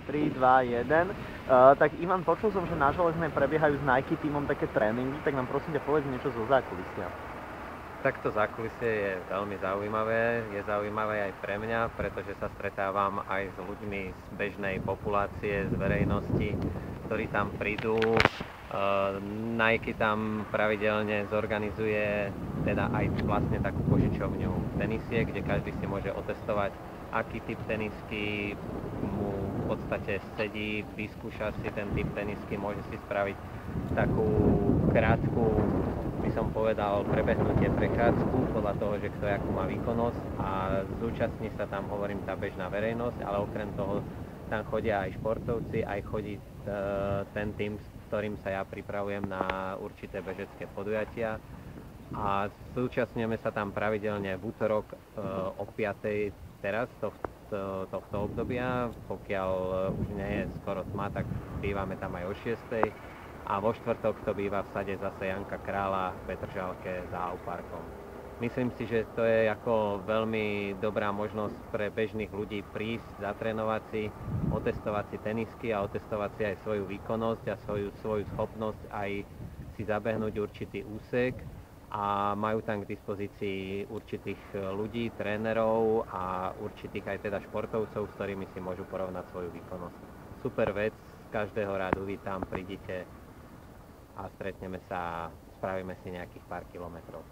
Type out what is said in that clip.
3, 2, 1. Tak Ivan, počul som, že na Železnej prebiehajú s Nike tímom také tréningy, tak nám prosím ťa povedz niečo zo zákulisia. Takto zákulisie je veľmi zaujímavé. Je zaujímavé aj pre mňa, pretože sa stretávam aj s ľuďmi z bežnej populácie, z verejnosti, ktorí tam prídu. Nike tam pravidelne zorganizuje teda aj vlastne takú požičovňu tenisiek, kde každý si môže otestovať, aký typ tenisky mu v podstate sedí, vyskúša si ten typ tenisky, môže si spraviť takú krátku, by som povedal, prebehnutie prechádzku podľa toho, že kto akú má výkonnosť, a zúčastní sa tam, hovorím, tá bežná verejnosť, ale okrem toho tam chodia aj športovci, aj chodí ten tým, s ktorým sa ja pripravujem na určité bežecké podujatia, a zúčastňujeme sa tam pravidelne v útorok o 5. teraz tohto obdobia. Pokiaľ už nie je skoro tma, tak bývame tam aj o 6. A vo štvrtok to býva v sade zase Janka Krála v Petržalke za Auparkom. Myslím si, že to je ako veľmi dobrá možnosť pre bežných ľudí prísť, zatrénovať si, otestovať si tenisky a otestovať si aj svoju výkonnosť a svoju schopnosť aj si zabehnúť určitý úsek, a majú tam k dispozícii určitých ľudí, trénerov a určitých aj teda športovcov, s ktorými si môžu porovnať svoju výkonnosť. Super vec, každého rádu vítam, prídite a stretneme sa, spravíme si nejakých pár kilometrov.